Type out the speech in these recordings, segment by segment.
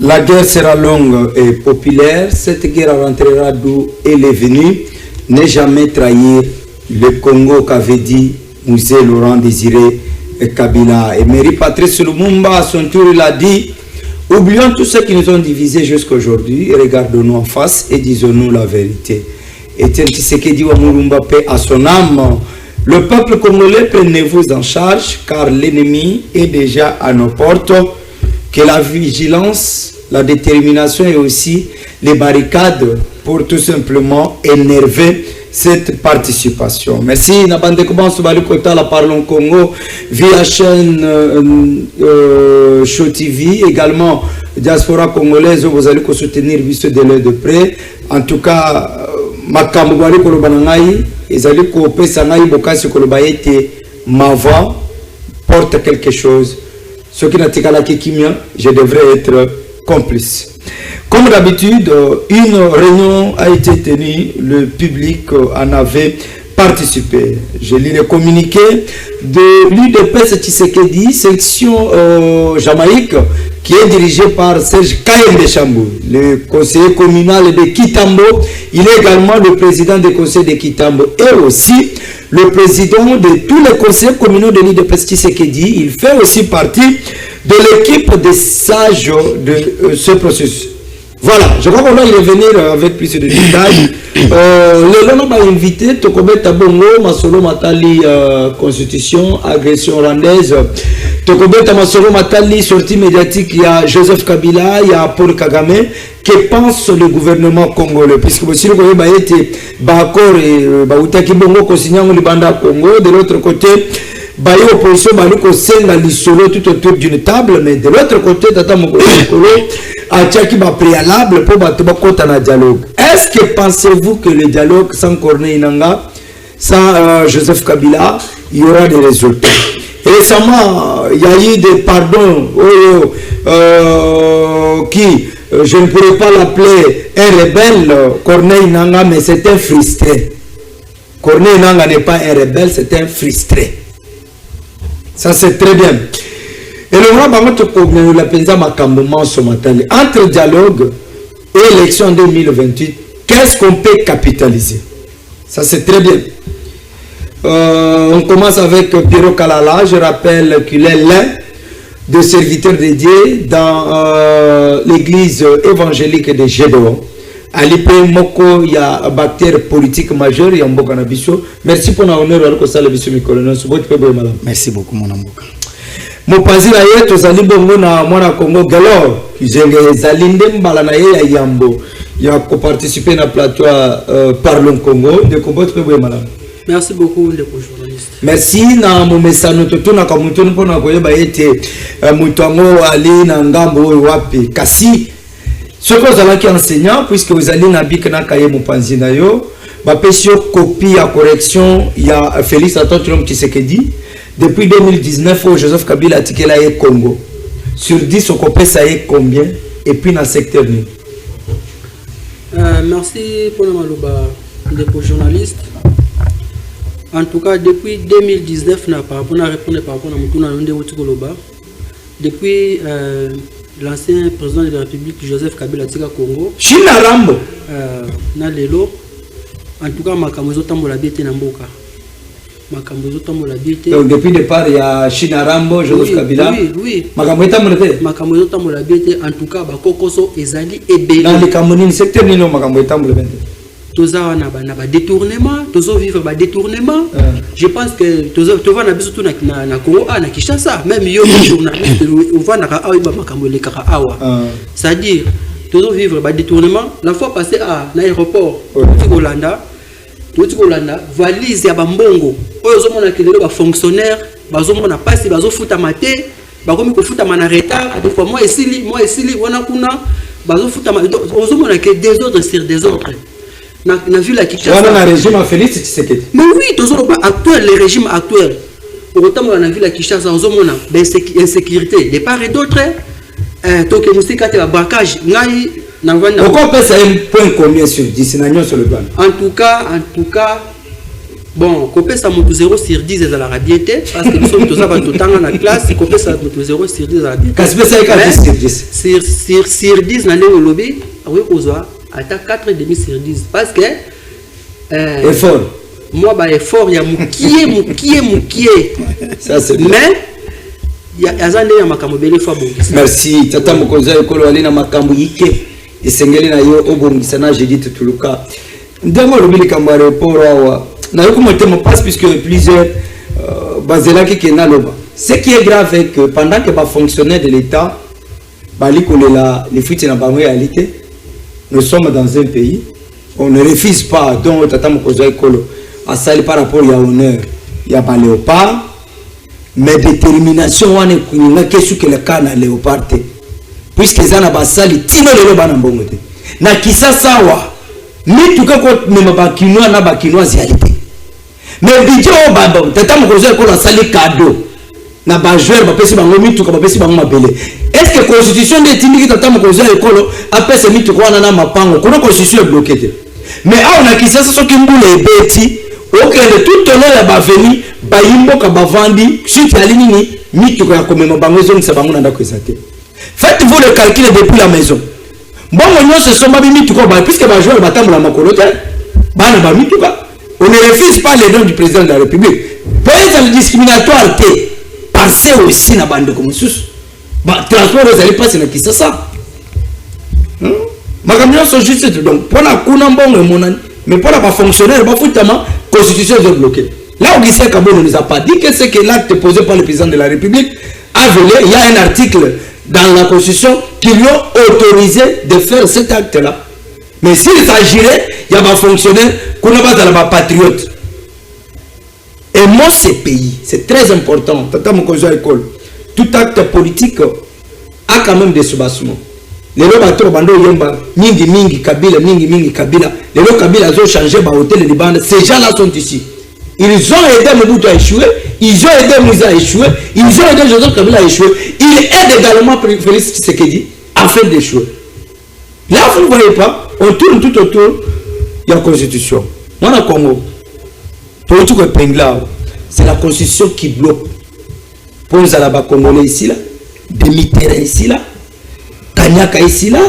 La guerre sera longue et populaire. Cette guerre rentrera d'où elle est venue. Ne jamais trahir le Congo qu'avait dit Musée Laurent Désiré Kabila. Et Mary Patrice Lumumba, à son tour, il a dit: oublions tout ce qui nous ont divisés jusqu'à aujourd'hui, regardons-nous en face et disons-nous la vérité. Etienne Tshisekedi wa Mulumba, paix à son âme. Le peuple congolais, prenez-vous en charge, car l'ennemi est déjà à nos portes. Que la vigilance, la détermination et aussi les barricades pour tout simplement énerver cette participation. Merci. Nabande commence par le côté la Parlons Congo via chaîne Show TV, également diaspora congolaise. Vous allez soutenir de l'œil de près. En tout cas, Makamouari Kolobanangai, ils allaient couper Sangai Bokasi Kolobaete, ma voix porte quelque chose. Ce qui n'a pas la Kimia, je devrais être complice. Comme d'habitude, une réunion a été tenue, le public en avait participé. Je lis le communiqué de l'UDPS Tshisekedi, section Jamaïque, qui est dirigé par Serge Kayembe Chambou, le conseiller communal de Kitambo. Il est également le président du conseil de Kitambo et aussi le président de tous les conseils communaux de l'UDPS Tshisekedi. Il fait aussi partie de l'équipe des sages de ce processus. Voilà, je crois qu'on va y revenir avec plus de détails. Le long m'a invité, Tokobé Tabongo, Masolo Matali, Constitution, agression rwandaise. Tokobé Masolo Matali, sortie médiatique, il y a Joseph Kabila, il y a Paul Kagame. Que pense le gouvernement congolais? Puisque si le gouvernement a été Bakor et Baoutaki Bongo, Kosignan, le Banda Congo, de l'autre côté, Bayo opposition, Baluko Senga, l'isolo tout autour d'une table, mais de l'autre côté, Tata Mokolo, a Tchaki ba préalable pour battre un dialogue. Est-ce que pensez-vous que le dialogue sans Corneille Nanga, sans Joseph Kabila, il y aura des résultats? Et récemment, il y a eu des pardons qui, je ne pourrais pas l'appeler un rebelle, Corneille Nanga, mais c'est un frustré. Corneille Nanga n'est pas un rebelle, c'est un frustré. Ça c'est très bien. Et le roi la pensa macambement ce matin. Entre dialogue et élection 2028, qu'est-ce qu'on peut capitaliser? Ça c'est très bien. On commence avec Pierrot Kalala. Je rappelle qu'il est l'un des serviteurs dédiés dans l'église évangélique de Gédéon. À l'IP Moko, il y a un bactère politique majeur, il y a un Bokanabiso. Merci pour l'honneur à l'Okosa Lebiso Mikolona. Merci beaucoup, mon amour. Mon pazil a été aux Alibongo na Mwana Congo Galor. J'ai Zalindem Balanaye à Yambo. Il y a participé à plateau Parlons Congo. De combattre madame. Merci beaucoup, les journalistes. Merci na mon message tout na kamutono pour na koyeba été mutango ali na ngambo wapi kasi. Ce que vous avez enseignant, puisque vous allez na bik na kaye mupanzi na yo, ba pesio copie à correction, il y a Félix Antoine Tshisekedi. Depuis 2019, Joseph Kabila a tiqué la Congo. Sur 10, on copie ça est combien? Et puis dans le secteur nu. Merci pour le malouba des journalistes. En tout cas, depuis 2019, on a répondu par rapport à Moutouna. Depuis l'ancien président de la République, Joseph Kabila Tika Congo. China Rambo. Nalelo. En tout cas, Makamozo Tambola Biete Namboka. Makamozo Tambola Biete. Donc depuis le départ, il y a China Rambo, Joseph Kabila. Oui. Makamozo Tambola Biete. En tout cas, Bakokoso Ezali Ebe. Dans les Cameroun, secteur Nino, Makamozo Tambola Biete. Toza na détournement, tozo vivre ba détournement. Je pense que toza va na biso tout na Congo na Kinshasa, même yo journaliste on va na ka awa ba makambo le kaka awa. C'est-à-dire tozo vivre ba détournement, la fois passée à l'aéroport Toti Kolanda, valise ya bambongo. Oyo zo mona kelelo ba fonctionnaire, bazo mona passe bazo futa maté, ba komi ko futa mana retard, des fois moi esili wana kuna bazo futa ozo mona que désordre sur désordre. Na vu la Kinshasa. On a le régime Félix Tshisekedi. Mais oui, toujours actuel, le régime actuel. Autant on a vu la Kinshasa, on a insécurité de part et d'autre. Donc nous c'est quand le braquage, pourquoi on peut ça un point combien sur 10 sur le plan? En tout cas, Bon, copé ça monte 0 sur 10 à la rabiété parce que nous sommes tous avant tout temps dans la classe, copé ça monte 0 sur 10 à la rabiété. Qu'est-ce que c'est que sur 10? Sur 10 dans le lobby, oui, on a attaque 4,5 sur 10 parce que effort. Moi bah effort, il y a moukié. Ça c'est mais il y a zande ya makambo bele fois bon. Merci tata mokonza ekolo ali na makambo yike esengeli na yo obongisa na Judith Tuluka. Ndango lobili kamba aéroport awa. Na yo comment me passe puisque plusieurs bazela qui kena loba. Ce qui est grave est que pendant que ba fonctionnaires de l'État bali kolela les fuites na bango réalité, nous sommes dans un pays, on ne refuse pas donc tata mokonza ekolo à salir par rapport à honneur. Il y a pas léopard. Mais détermination wane kuninga kesu que le cas na léopard puisque zana basali tino lelo bana mbongo te na kisasa wa mituka ko mema bakinwa na bakinwa zialité mais bijo baba tata mokozo ko la sali cadeau na ba joueur ba pesi bango mituka ba pesi bango mabele est-ce que constitution de tindiki tata mokozo ekolo apese mituka wana na mapango kono constitution bloqué te mais a on a kisasa soki mbule ebeti okende tout honneur ya baveni bayimboka bavandi suite ya linini mituko ya komema bango ezongisa bango na ndako ezate. Faites-vous le calcul depuis la maison. Bongo nyonso somba bi mituko ba puisque ba joueur batambola makolo te bana ba mituka on ne refuse pas les noms du président de la République. Pour être discriminatoire te passer aussi na bande comme sous ba transport ezali passe na kisasa. Makamyo so juste donc pour la kuna mbongo monani mais pour la fonctionnaire ba futama constitution est bloquée. Là où Gisèle Kabou ne nous a pas dit que c'est que l'acte posé par le président de la République a violé. Il y a un article dans la Constitution qui lui a autorisé de faire cet acte-là. Mais s'il s'agirait, il y a un fonctionnaire qu'on n'a pas dans la patriote. Et moi, ce pays, c'est très important. Tout acte politique a quand même des soubassements. Les lobateurs bando yemba mingi Kabila. Les lots Kabila ont changé ba hôtel de bande. Ces gens-là sont ici. Ils ont aidé Mobutu à échouer, ils ont aidé Moussa à échouer, ils ont aidé Joseph Kabila à échouer, ils aident également Félix Tshisekedi à faire d'échouer. Là, vous ne voyez pas, on tourne tout autour de la Constitution. Moi, au Congo, politique Pengla, c'est la Constitution qui bloque. Pour les Alaba Congolais ici, là, demi-terrain ici, là, Kanyaka ici, là,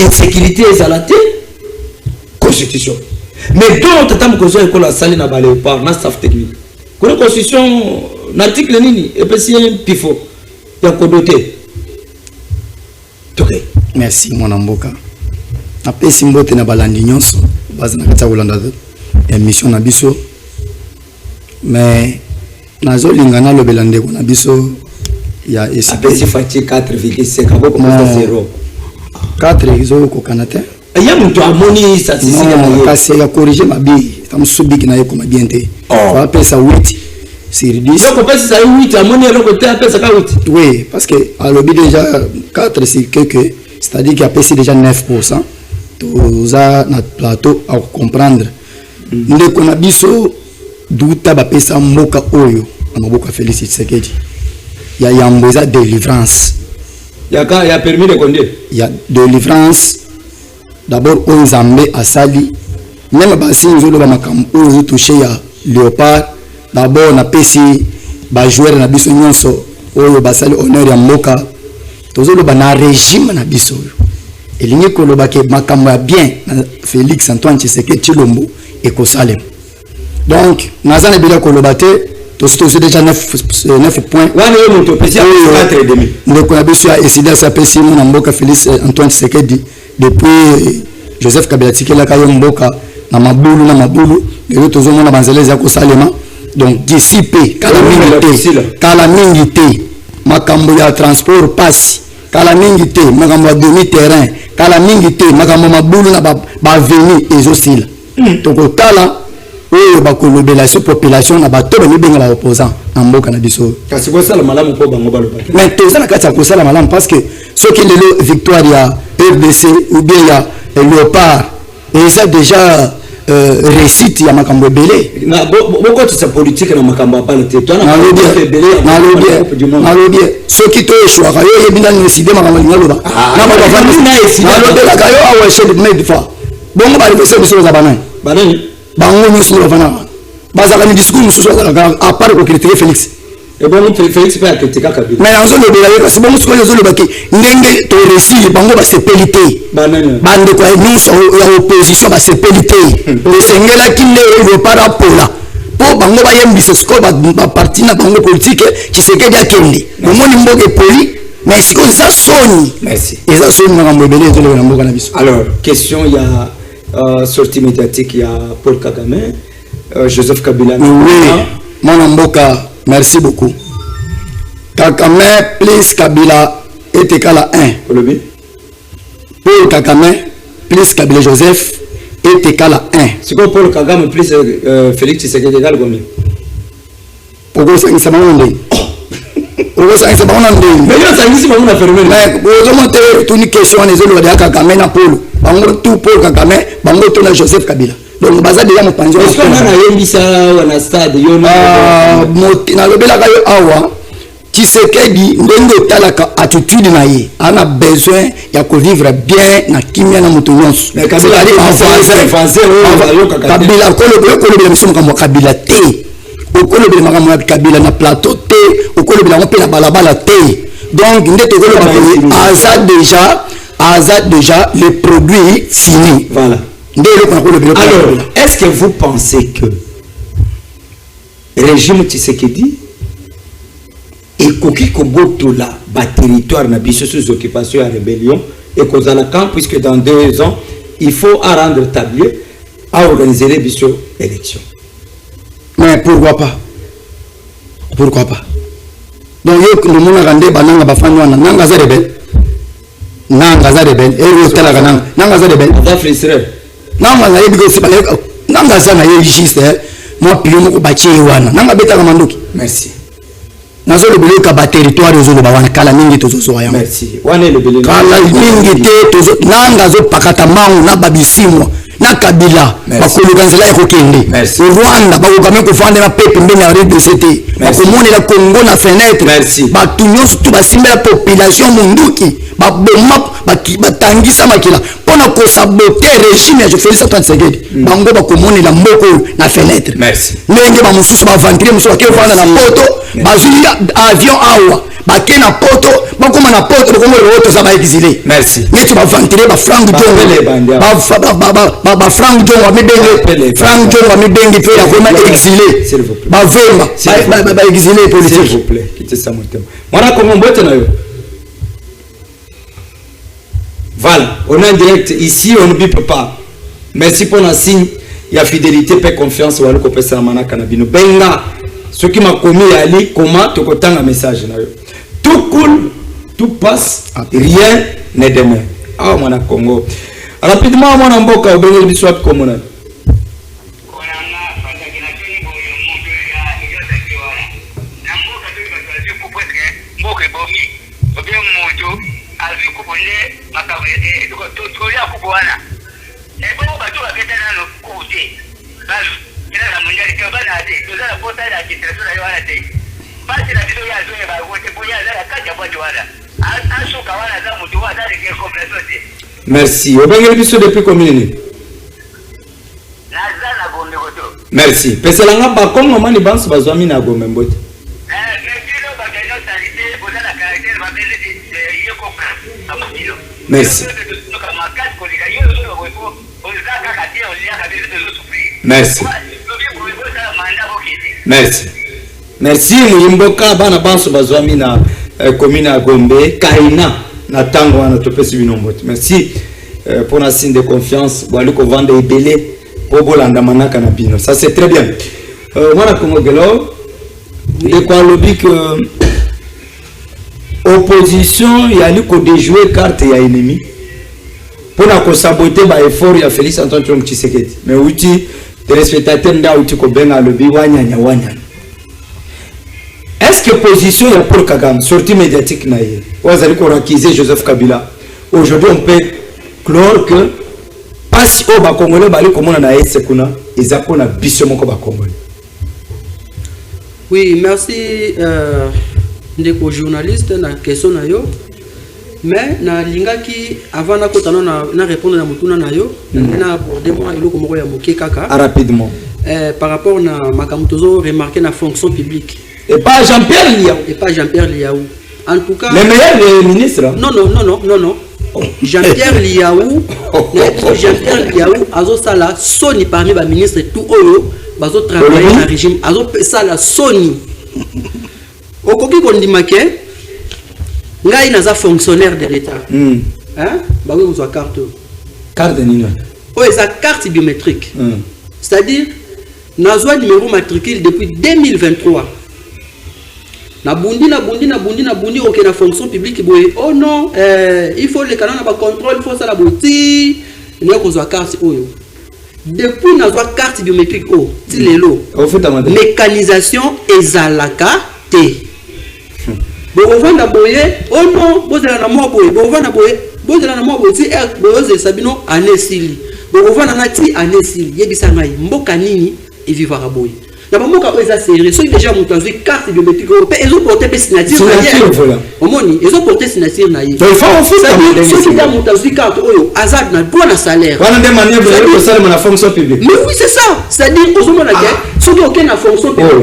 insécurité et zalaté, Constitution. Mais donc, tata mokozo eko la sali na balé par na staff technique. Pour la constitution, l'article nini et puis c'est pifo. Ya kodoté. OK. Merci mon amboka. Na pesi mbote na balandi nyonso, base na kata kolanda émission na biso. Mais nazo lingana lo belande ko na biso ya esi pesi fati 4,5 aboko kwa 0. 4 izo ko kanate. Il y a un harmonie statistique parce qu'il a corrigé ma bille tam subi qui n'a comme bien été on va appeler ça 8 sur 10 donc on passe ça 8 harmonie alors que tu appelles ça 8 oui parce que à l'objet déjà 4 c'est que c'est-à-dire qu'il a passé déjà 9% tout ça notre plateau à comprendre ndé qu'on a biso douta ba pesa mboka oyo amaboka Félix Tshisekedi il y a yamboza délivrance il y a permis de conduire il y a délivrance. D'abord, on zambé à Sali. Même si nous avons touché à Léopard, d'abord, on a payé les joueurs na biso nyonso, on a sali honneur ya mboka. Tous les na régime na biso. Et l'igné ko loba ke makamwa bien Félix Antoine Tshisekedi Tshilombo et ko salem. Donc, nazana bila ko loba te, tous déjà 9 points. Wana yo monto pesi 4,5. Ndeko na biso ya esida sa pesi na mboka Félix Antoine Tshisekedi. Depuis Joseph Kabila tikela kayo mboka na mabulu et autres hommes na banzeleza ko salema donc d'ici pe kala mingi te makambo ya transport passe kala mingi te makambo ya demi terrain kala mingi te makambo mabulu na ba veni ezosila donc tala oyo bakolobela so population na bato ba mibenga ba opposant na mboka na biso kasi ko sala malamu ko bango baloba mais tozana kati ko sala malamu parce que ce qui est victoire ya RDC ou bien il y a Léopard et ils ont déjà réussite ya makambo belé na boko tsa politique na makambo pa le teto na malobie ce qui te choix yo yebina ni décider makambo ngaloba na ba vandi na esi na lobela kayo awa chef de maid fa bongo ba réflexion biso za banani bango ni sur vana bazaka ni discours mususu à part ko critiquer Félix. Et bon Félix peut critiquer Kabila. Mais en zone de la c'est bon mususu zo le baki ndenge to réussir bango ba sepelité. Bande ko nous ya opposition ba sepelité. Le sengela kinde le para pola. Po bango ba yembisa sko ba parti na bango politique qui se kedi akende. Momoni mboke poli. Mais si comme ça sonne. Merci. Et ça sonne na mbebele zo le na mboka na biso. Alors, question il y a sortie médiatique il y a Paul Kagame, Joseph Kabila. Oui. Mon mboka, merci beaucoup. Kagame plus Kabila est égal à 1. Paul Kagame plus Kabila Joseph est égal à 1. C'est quoi Paul Kagame plus Félix Tshisekedi égal à combien? Pourquoi ça c'est bon ndé? Pourquoi ça c'est bon ndé? Mais là ça ici on a fermé. Mais vous montez toute une question les autres de Kagame na Paul. Bango tout Paul Kagame, bango tout na Joseph Kabila. Donc baza déjà mo panzo. Est-ce qu'on a yembisa wana stade yo na na lobela kayo awa Tshisekedi ndenge talaka attitude na ye ana besoin ya ko vivre bien na kimia na mutu nyonso. Mais Kabila ali avancer Kabila ko miso mo Kabila te. Okolobela makambo ya Kabila na plateau te, okolobela ngo pe na balabala te. Donc ndete okoloba aza déjà le produit fini. Voilà. Alors, est-ce que vous pensez que le régime Tshisekedi est coquille koboto là, bas territoire na biso sous occupation et rébellion et cause à la camp puisque dans 2 ans il faut rendre tablier à organiser les biso élections. Mais pourquoi pas? Pourquoi pas? Donc le monde a rendu bananga bafani wana nanga za rebelle. Nanga za rebelle. Et tala kananga nanga za rebelle. Va frustrer. Nanga za yebi ko sipa nanga za na ye juste moi pio moko batie wana. Nanga beta kamandoki. Merci. Nazo le beleka ba territoire zo ba wana kala mingi tozo zo ya. Merci. Wana le beleka. Kala mingi te tozo nanga zo pakata mangu na babisimwa. Na Kabila bakolukanzela ekokende Rwanda bakokame kofanda na pepe mbele ya RDCT bakomonela Congo na fenêtre batu nyonso tu basimbela population munduki baboma batangisa makila mpona kosabote régime ya Félix Antoine Tshisekedi bango bakomonela mboko na fenêtre ndenge bamosusu bavantire mosusu bakefanda na poto bazwi avion awa bake na poto bakoma na poto bakomona oto za baexilé neti bavantire bafranc jongo bafranc jongo amibenge franc jongo amibenge mpe yakoma exilé bavemba baexilé politique. S'il vous plaît, quittez ça mon thème. Mwana Kongo mbote na yo. Voilà, on est en direct ici, on ne bipe pas. Merci pour la signe, il y a fidélité, paix, confiance, walo ko pesa mana kanabino. Benga, ce qui m'a commis ali, comment te kotanga message na yo. Tout cool, tout passe, rien n'est demain. Ah, Mwana Kongo. Rapidement, Mwana Mboka, au Benga Biswap Komona. Merci. Au Bengal Bisso depuis combien d'années? Merci. Parce que là, bas comme maman ni banse bazwami na gombe mbote. Merci. Merci. Merci. Merci Muyimboka bana banso bazwami na commune à Gombe Kaina na tango wana topesi binombote. Merci pour la signe de confiance bali ko vendre ebele pour bolanda manaka na bino. Ça c'est très bien. Mwana Kongo Gelo de quoi lobby que opposition yali ko déjouer carte ya ennemi pour na ko saboter ba effort ya Félix Antoine Tshisekedi. Mais uti téléspectateur nda uti ko benga lobby wanyanya. Est-ce que position ya Paul Kagame sortie médiatique na ye wazali ko rakiser Joseph Kabila aujourd'hui on peut clore que passe au ba congolais bali komona na ese kuna ezako na biso moko ba congolais. Oui, merci ndeko journaliste na question na yo. Mais na lingaki avant na kotana na répondre na mutuna na yo na aborder moi eloko moko ya moké kaka rapidement. par rapport na Makamutozo remarqué la fonction publique. Et pas Jean-Pierre Liaou. Et pas Jean-Pierre Liaou. En tout cas. Les meilleurs ministres. Non. Jean-Pierre Liaou. Jean-Pierre Liaou, Azo Sala, Sony parmi les ministres tout Oyo, Bazo travailler dans le régime, Azo Sala, Sony. Au coquille qu'on dit maquet, Ngaï n'a pas fonctionnaire de l'État. Hein? Bah oui, vous avez carte. Carte de Nino. Oui, c'est carte biométrique. C'est-à-dire, Nazwa numéro matricule depuis 2023. Na bundi, ok, la fonction publique, oh non, il faut les canaux, contrôle, il faut ça la boutique, il y a une carte. Depuis Nazwa carte biométrique, mécanisation et zalaka te. Oh non, vous avez la mort, vous avez la mort, vous avez Sabino, Anesili. Vous avez la nati, Anesili, Yebisangai, Mokanini, et vivra à boy. La maman qui a serré, ceux qui déjà monté une carte biométrique, ils ont porté des signatures. Ils ont porté des signatures. Ceux qui ont monté une carte, Azad n'a pas de salaire. La fonction publique. Mais oui, c'est ça. C'est-à-dire, ceux qui ont une fonction publique,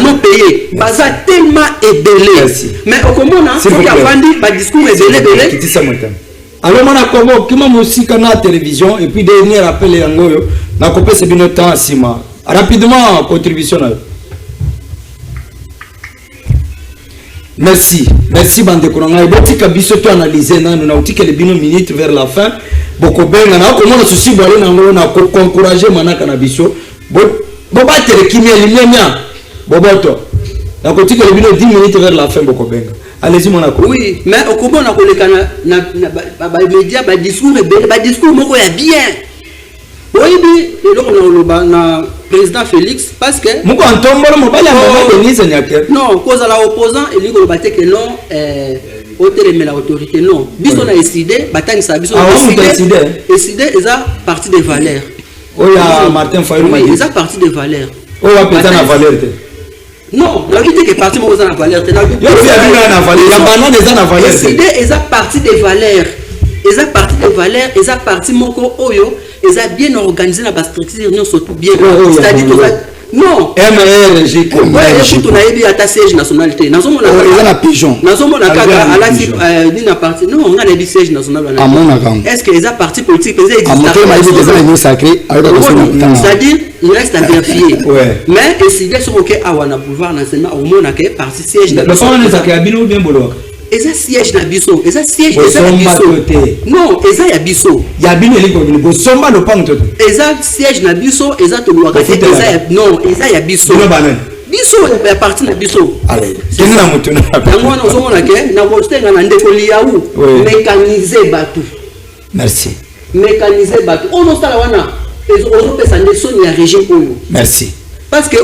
non payé, baza tellement ébélé. Mais au comment il faut qu'il y a un discours ébélé. Alors, on a comment aussi qu'on a la télévision et puis dernier appel et angoyo, on a coupé ce bien temps sima. Rapidement contribution. Merci bande konanga. Boti kabiso to analyser na nous na que les bino minutes vers la fin. Boko benga na comment on se suit balé na ngolo na encourager manaka na biso. Bo ba tere kimia limia. Boboto. Na que les bino 10 minutes vers la fin boko benga. Allez-y mon accord. Oui, mais au comment on a collé na média discours moko ya bien. Oui, le président Félix parce que moko antombolo mobali ya Denise Nyake. Non, cause à la opposant et lui ko baté que non hôtel mais la autorité non. Biso na décidé batani sa biso décidé eza parti des valeurs. Oya Martin Fayou m'a dit. Eza parti des valeurs. Oya péta na valeur. Non, la vie que parti moi na valeur. Il y a na valeur. Il y a banane des na valeur. Décidé eza parti des valeurs. Eza parti des valeurs, eza parti moko oyo, eza bien organisé na ba structure non surtout bien. C'est-à-dire non. MRG comme on a eu à siège nationalité. Nous sommes la pigeon. Nous sommes à la parti. Non, on a des sièges national. Est-ce que les partis politiques c'est-à-dire il reste à vérifier. Mais si sont OK à Wana pouvoir national au monde que parti siège Eza siège na biso, eza siège na biso. Non, eza ya biso. Ya bino eliko somba lo panto. Eza siège na biso, eza to lwa ka eza non, eza ya biso. Biso ya parti na biso. Allez, kena na mutu na. Yango na zomona ke na poster na ndeko liaou, mécaniser batu. Merci. Mécaniser batu. On sala wana. Ezo pesa ndeso ya régime oyo. Merci. Parce que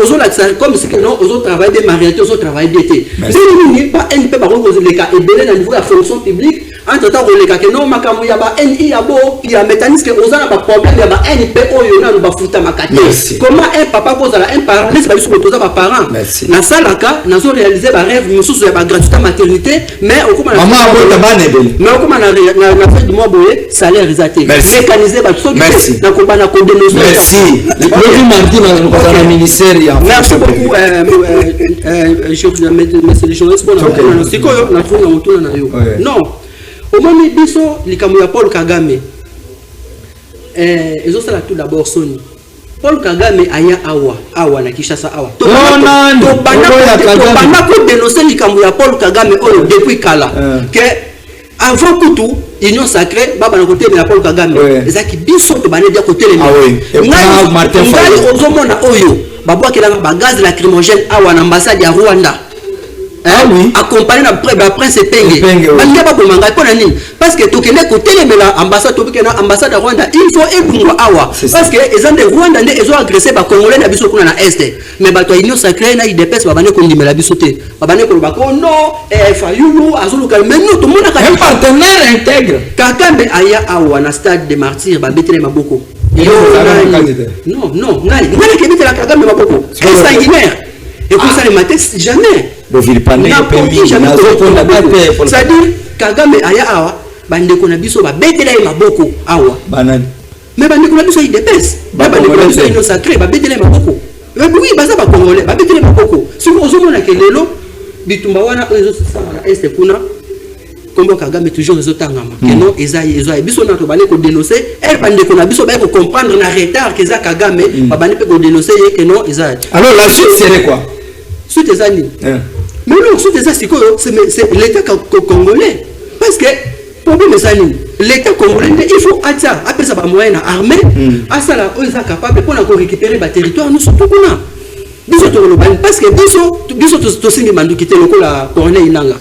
comme c'est que non, aux autres travaillent des mariages, aux autres travaillent d'été. C'est une pas NP par contre les cas et belé dans niveau de la fonction publique. Entre temps les cas que non makamu ya ba NI ya bo puis ya mécanisme que aux a pas problème ya ba NP oyo na ba futa makate. Comment un papa pose à un parent laisse ba biso poser ba parent. Na salaka na zo réaliser ba rêve mususu ya ba gratuité maternité mais au comment maman abota ba nebeli. Mais au comment na fait du mois boye salaire risaté. Mécaniser ba so na ko ba na ko dénoncer. Merci. Le mardi na ministre. Merci beaucoup. Non. Au moment où biso likambo ya Paul Kagame ezosala tout d'abord Sony. Paul Kagame aya awa na Kinshasa awa. To bana ko dénoncer likambo ya Paul Kagame oyo depuis kala que avant tout Union sacrée baba na côté de la Paul Kagame ezaki biso to bana dia côté les Martin Fayou ozomona oyo babwa kelanga ba gaz lacrymogène awa na ambassade ya Rwanda. Accompagné par Prince Penge. Parce que tout le côté de l'ambassade de Rwanda, il faut écouter Awa. Parce que les gens de Rwanda ils ont agressé les Congolais na biso na Est. Mais bato Union sacrée na idps babane ko ndimela biso te. Babane ko bako non Fayulu azuluka mais nous tout le monde a un partenaire intègre. Kagame aya Awa na stade de martyrs ba betele maboko. Non, ngai ke betela Kagame maboko. C'est sanguinaire. Et puis ça les matin jamais. C'est-à-dire Kagame aya awa bande ko na biso ba betela maboko awa. Banani. mais bande ko biso IDPS bande ko biso ino sacré ba betele makoko oui baza ba congolais ba betele makoko si ozomona ke lelo bitumba wana ozo sala este kuna Kombo Kagame toujours les autres que non Ezaïe biso na to bale ko dénoncer elle bande ko na biso ba ko comprendre na retard que za Kagame ba bande ko dénoncer que non Ezaïe. Alors la suite serait quoi? Suite Ezaïe. Mais non, suite Ezaïe c'est l'état congolais parce que problème Ezaïe l'état congolais il faut attia après ça ba moyen armée à ça là on est capable pour récupérer ba territoire nous surtout kuna. Biso to lobani parce que biso to singi mandu kité lokola Corneille Nanga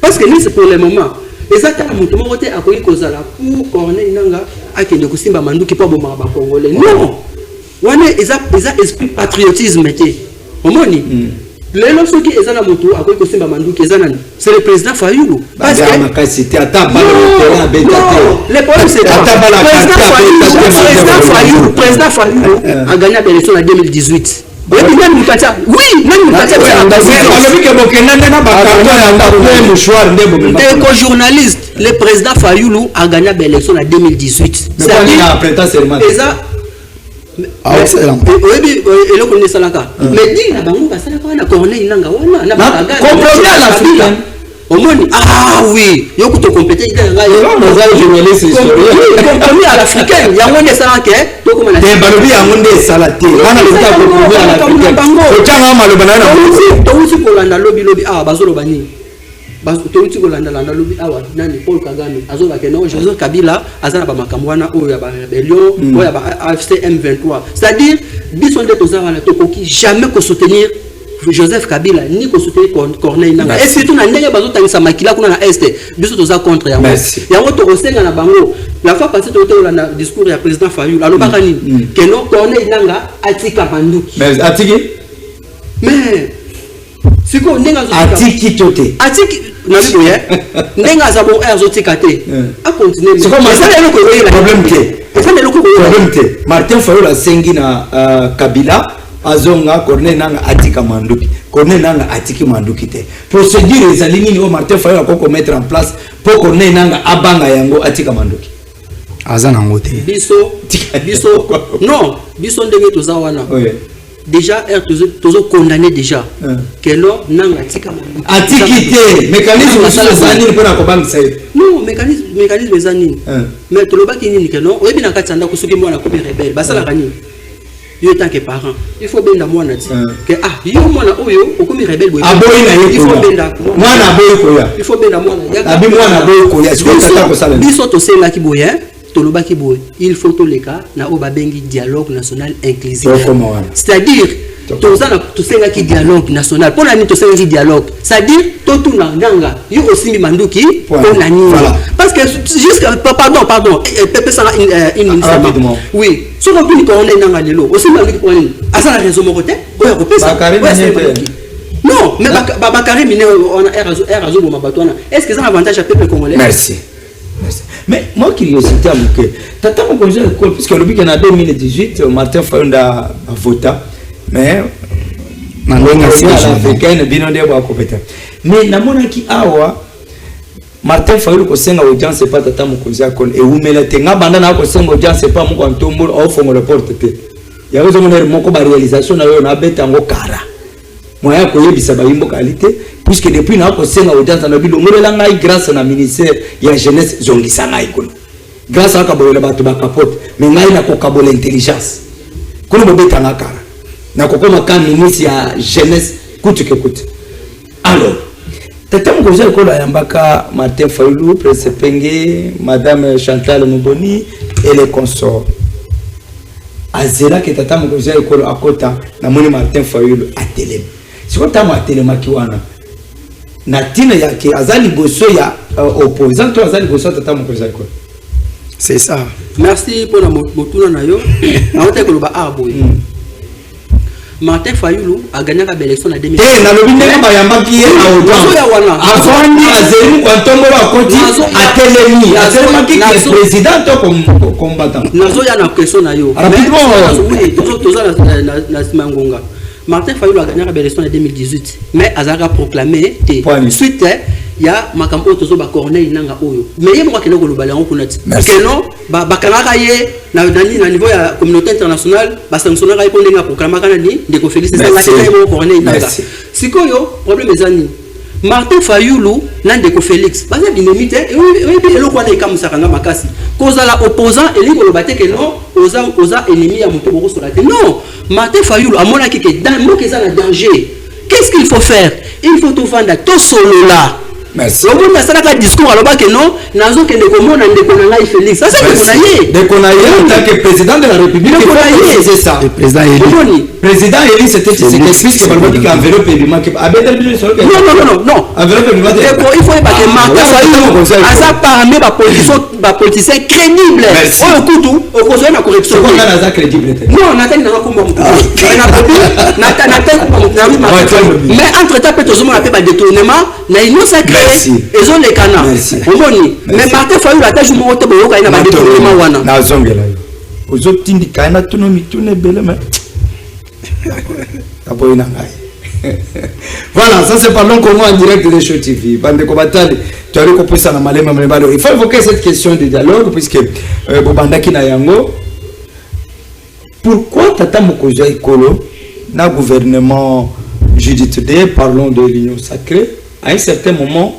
parce que nous c'est pour le moment exactement mutu moko te akoyi kozala pour Corneille Nanga akende kosimba mandu ki po bomba ba congolais non wana eza esprit patriotisme te omoni lelo soki eza na mutu akoyi kosimba mandu ki eza nani c'est le président Fayulu parce que le problème c'est le président Fayulu a gagné l'élection en 2018. Oui, même Moukatia. Journaliste, le président Fayoulou a gagné l'élection en 2018. Mais dis la bango parce que na Corneille Nanga wana na Baganda. Ah oui, yo kuto compléter idée nga yo journaliste historien compromis à l'africaine ya ngone sala ke to ko mana te balobi ya ngone sala te wana leta ko compromis à l'africaine o tanga maloba na to usi ko landa lobi bazolo bani to usi ko landa lobi nani Paul Kagame azoba ke non Joseph Kabila azana ba makambo wana o ya ba rebellion o ya ba AFC M23 c'est-à-dire biso nde tozala na to koki jamais ko soutenir Joseph Kabila ni ko soutenir Corneille Nanga et surtout na ndenge bazo tangisa makila kuna na est biso toza contre yango yango to kosenga na bango la fois passée to na discours ya président Fayulu alobaka nini que non Corneille Nanga atika banduki mais atiki mais siko ndenga zo atiki tote atiki na biso ye ndenga za bon air zo tikate a continuer c'est comme ça le problème que ça le problème que Martin Fayulu a sengi na Kabila azonga Corneille Nanga atika manduki Corneille Nanga atiki manduki te procédure ezali nini o Martin Fayulu ko mettre en place pour Corneille Nanga abanga yango atika manduki azana ngote biso non biso ndenge tozawana déjà tozo condamné déjà que lo Nanga atika manduki atiki te mécanisme ça zani pour na kobangisa non mécanisme zani mais tolobaki nini que non oyebi na katanda ko soki mwana ko rebelle basala kani yo tant que parent il faut benda mwana ti que yo mwana oyo okomi rebelle boy il faut benda mwana boy koya il faut benda mwana abi mwana boy koya siko tata ko sala biso to senga ki boy tolobaki boy il faut to leka na oba bengi dialogue national inclusif c'est-à-dire to senga ki dialogue national pour nani to senga ki dialogue c'est-à-dire to tuna nganga yo osimbi manduki pour nani parce que jusqu'à pardon pepe ça une minute oui so ko bini ko on nanga lelo osimbi manduki pour nani asa la raison moko te oya ko pesa non mais Bakary Mine on a raison pour mabatona est-ce que ça avantage à peuple congolais? Merci. Mais moi curiosité à que tata mon congé puisque le week-end en 2018 Martin Fayulu a voté mais mais namonaki awa Martin Fayulu ko senga audience pas tata mokonzi akon e umela te ngabanda na ko senga audience pas mo ko ntombo au fongo report te ya ko zomonere moko ba réalisation na yo na beta ngo kara moya ko yebisa ba yimbo qualité puisque depuis na ko senga audience na bilongolela ngai grâce na ministère ya jeunesse zongisa ngai kono grâce à kabolela batu ba capote mais ngai na ko kabola intelligence kono mo beta na kara na kokoma ka ministre ya jeunesse coûte que coûte alors tata mkonzi ko la yambaka Martin Fayulu Prince Penge madame Chantal Muboni et les consorts azela que tata mkonzi ko akota na moni Martin Fayulu a télé siko tamo a télé makiwana na tina yake azali boso ya opposant to azali boso tata mkonzi ko c'est ça merci pour la motuna na yo na wote ko ba arboy Martin Fayulu a gagné la élection en 2000. Na lobi ndenge ba yambaki ye na audience. Afandi azeli kwa ntombo ba koti atelemi. Atelemi ki président to combattant. Nazo ya na question na yo. Rapidement oui, toza na Simangonga. Martin Fayulu a gagné la élection en 2018, mais Azara proclamé suite ya makambo tozo ba Corneille nanga oyo mais yé moi que le balé on connaît que non ba kangaka ye na niveau ya communauté internationale ba sanctionner ay pondé nga proclamer kana ni ndeko Félix c'est ça la Corneille nanga sikoyo problème ezani Martin Fayulu ndeko Félix baza dynamite et oui eloko na ikamusa kanga makasi cause la opposant elingo lo baté que non oza ennemi ya moto boko solate non Martin Fayulu amona ki que dans moke za na danger qu'est-ce qu'il faut faire il faut tout vendre tout solo là. Merci. Au moins, ça n'a discours alors que non, nazo que les communes n'ont pas Félix. Ça c'est ce qu'on a eu. Dès qu'on a eu en tant que président de la République, c'est ça. Le président élu. Président élu, c'était puisque Balbaki a enveloppe et lui manque. Non. Enveloppe et lui manque. Il faut pas que Martin Fayulu, à ça parmi ma politicien crédible. Au couteau, au conseil de corruption. On a ça crédible. Non, on attend dans comme mais entre temps, peut-être on appelle détournement, na union sacrée. Ils ont les canards. Mais Martin Fayulu a toujours monté pour le canard de détournement wana. Na zongela. Aux autres tindi canard tout nos mitune belle mais. Voilà, ça c'est parlons comment en direct de Show TV. Bande Kobatali, tu as compris ça dans Malema Malema. Il faut évoquer cette question de dialogue puisque Bobandaki na yango. Pourquoi Tata Mokozo Ekolo na gouvernement Judith Day, parlons de l'union sacrée, à un certain moment,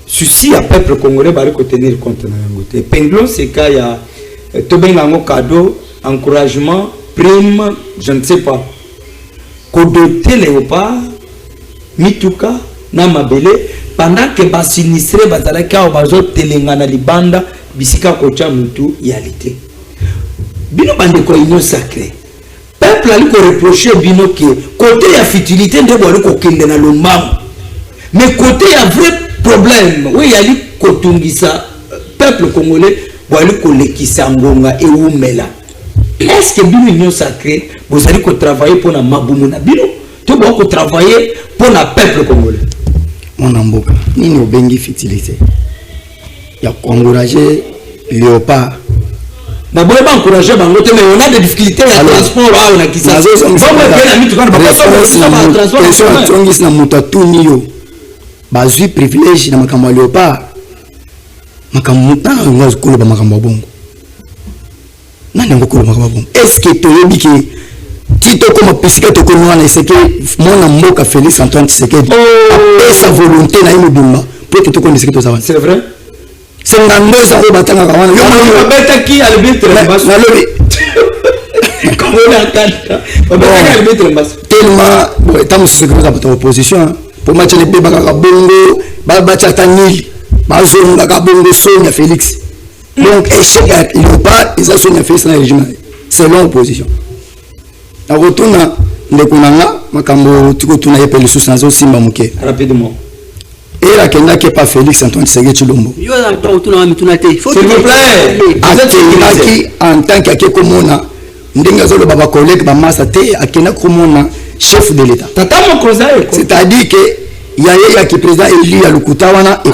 souci à peuple congolais va tenir compte de yango. Penglon c'est qu'il y a Tobengango cadeau, encouragement, prime, je ne sais pas. Kodote léopard, mituka, namabele, pendant que bas sinistré bazalaka au bazo telengana libanda, bisika kocha mutu yalité. Bino bande ko union sacrée. Peuple ali ko reprocher bino que côté ya futilité nde boali ko kende na lombango. Mais côté ya vrai problème, oui yali ko tungisa peuple congolais boali ko lekisa ngonga e umela. Est-ce que bino union sacrée vous allez ko travailler pour na mabumu na bino? To bo ko travailler pour na peuple congolais. Mon amboka, nini obengi futilité? Ya ko encourager léopard. D'abord, on va encourager, mais on a des difficultés à transport. On a qui ça. Bazui privilège na makambo ya léopard. Makambo na ngazi kolo ba makambo bongo. Nani ngokolo makambo bongo. Est-ce que toyebi ke tito comme pisika to kono na c'est que mon mboka Félix Antoine Tshisekedi a sa volonté na imobimba pour que to kono discuter ça. C'est vrai? C'est un anglais à Robatanga Kawana. Yo beta qui arbitre Mbas. Na lobi. Comment on entend? Beta arbitre Mbas. Tellement bon, tant que c'est que la opposition pour match les bébés ka bongo, ba tchata nil, ba zonga ka bongo Sonia Félix. Donc échec il ne pas ils ont Sonia Félix dans le régime. C'est l'opposition. Na retourna ndekunanga makambo tiko tuna yepele susanzo simba muke. Rapidement. Et la Kenya qui n'est pas Félix Antoine Tshisekedi Chilombo. S'il vous plaît, en tant qu'Akekomona, Ndengazolo Baba collègue Bamasa Te, Akena Komona, chef de l'État. C'est-à-dire que Yaya qui président élu à Lukutawana et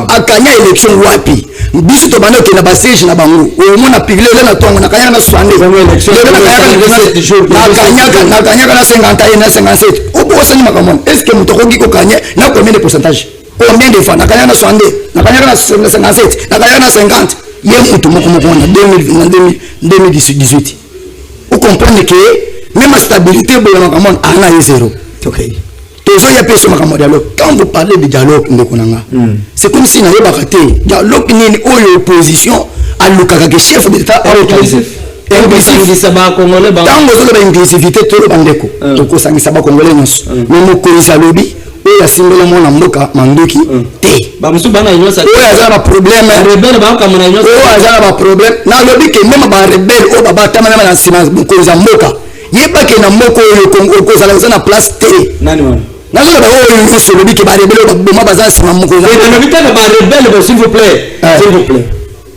Akanya élection wapi. Bisu to bano ke na basage na bango. O mona pigle na tongo na kanya na swande bango élection. Na kanya na 50 et na 57. O ko sani makamon. Est-ce que mutoko gi ko kanya na combien de pourcentage? Combien de fois na kanya na swande? Na kanya na 57, na kanya na 50. Yé mutu moko moko na 2018. Vous comprenez que même la stabilité de makamon ana zéro. OK. Quand vous parlez de dialogue, c'est comme si nous avions raté. Dialogue ni opposition à l'Ukaka chef d'État inclusif. Inclusivité, tout le bandeko. Donc, ça ne congolais. Mais mon collègue lobby, il a simbolé mon amoka mandoki. Té. Bamusu bana union ça. Oh, il y a un problème. Rebelle ba comme na union. Oh, il y a un problème. Na lobby que même ba rebelle oh baba tamana na sima mon collègue amoka. Yeba ke na moko yo Congo ko za na place té. Nani wana? S'il vous plaît. S'il vous plaît.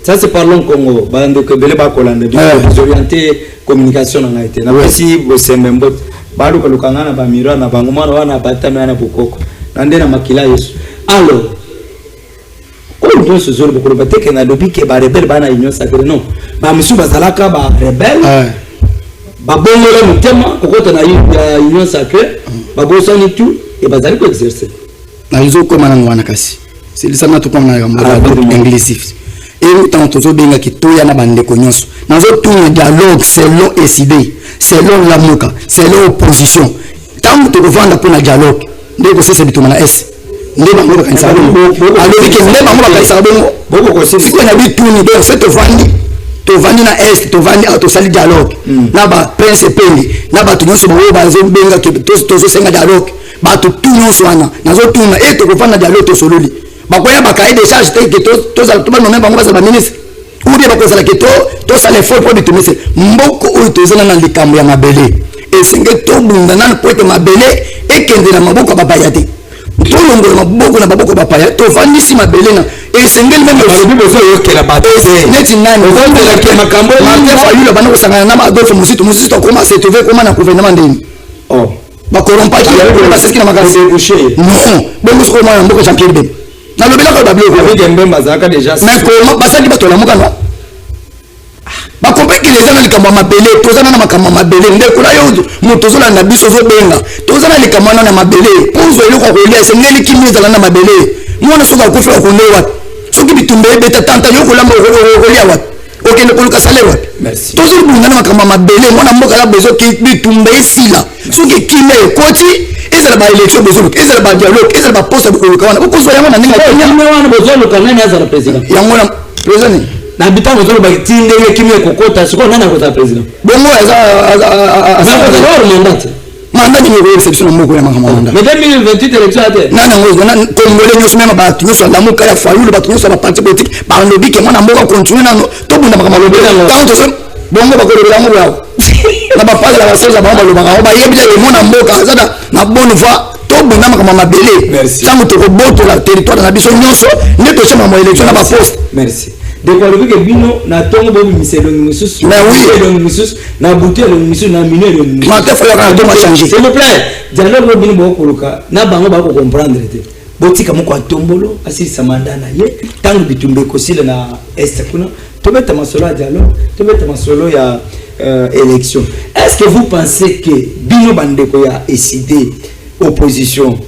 Ça c'est parlons Congo. Bande que Bele ba Kolande. Orienté communication na été. Na si vous semembo. Balu ko lukangana ba miro na banguma wana batana na bukoko. Nande na makila Yesu. Alors. Ko ndo ce jour ko ba teke na lobi ke ba rebelle ba na union sacrée non. Ba musu bazalaka ba rebelle. Ba bongola mutema ko ko na union sacrée. Ba bosani tout. Et bazali ko exercer nazo koma na ngwana kasi c'est ça na to koma na ngamba inclusif et autant to benga ki to ya na bandeko nyonso nazo tourner dialogue selon SID selon la moka selon opposition tant to vendre pour na dialogue ndeko c'est bituma na S ndeba ngo kanisa bongo alors que ndeba ngo kanisa bongo boko ko c'est ko na bituni donc c'est to vandi na est to vandi auto sali dialogue na ba prince pendi na ba to nyonso bo ba zo benga ke to zo senga dialogue ba to nyonso wana nazo tuna et to ko vanda dialogue to sololi ba ko ya ba kai de charge te ke to za to ba no memba ngo ba ministre ou bien ba ko sala ke to sala effort pour bitumese mboko o to zana na likambo ya mabele et senge to bunda na po to mabele e kende na maboko ba bayate to longo na maboko na baboko ba paya to vandi si mabele na et senge même ba bibo so yo kela ba neti nani o vanda la ke makambo ma fa yula bana ko sangana na ma adolfo musito koma se te ve koma na gouvernement ndeni oh ba korompa ki ba seki na makasi non bongo so ma mboko champion ben na lobela ko bablo ko avec mbemba zaka déjà mais comment basali bato la mukana ba comprenez les gens likambo mabele tozana na makambo mabele nde kula yo moto zola na biso zo benga tozana likambo na mabele ponzo ile ko kolia sengeli kimiza na mabele mwana soka ko fera ko lewa soki bitumbe beta tanta yo kolamba ko lia wat okende koluka salewa merci tozo bunga na makambo mabele mwana mboka la bezo ki bitumbe sila soki kime koti ezala ba élection bezo ezala ba dialogue ezala ba poste ko koluka wana ko so yango na ninga kenya wana bezo lo kanani azala president yango na president na bitango zolo ba tindenge kimwe kokota siko nani akoza president bongo mandat ni ngwe exception moko ya makamanda mais 2028 élection ate nana ngozo na congolais nyoso mema ba tunyoso la muka ya fayulu ba tunyoso ba parti politique ba lobi ke mwana mboka continue nano to bunda makamalo be tant to bongo ba ko lobi yango yao na ba pala la baseja ba loba ba yebile le mwana mboka zada na bonne voie to bunda makamama mabele tango to ko boto la territoire na biso nyoso ne to chama mo élection na ba poste merci de quoi le que bino na tongo bo miselo mususu mais oui le mususu na buté le mususu na mineur le mususu ma te faut ka to ma changer s'il vous plaît dialogue bo bino bo koluka na bango ba ko comprendre te botika moko atombolo asili samandana ye tango bitumbe ko sile na est kuna to beta masolo ya dialogue to beta masolo ya élection. Est-ce que vous pensez que bino bandeko ya SID opposition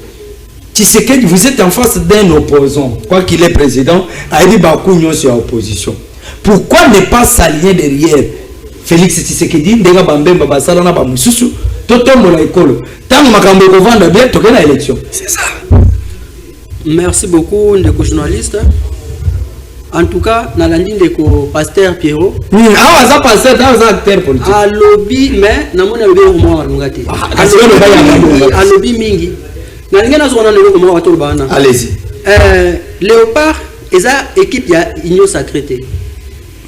Tshisekedi, vous êtes en face d'un opposant, quoi qu'il est président, Aïdi Bakounyo sur opposition. Pourquoi ne pas s'aligner derrière Félix Tshisekedi, Ndega Bambemba Basalana Bamususu, Totombo la école. Tant que Makambo vendre bien, tu as l'élection. C'est ça. Merci beaucoup, Ndeko journaliste. En tout cas, Nalandi Ndeko pasteur Pierrot. Ah, ça pasteur, ça acteur politique. À lobby, mais namona lobby au moins ngati. À lobby mingi. Nalingena zona lobby au moins bana. Allez-y. Léopard, eza équipe ya Union Sacrée.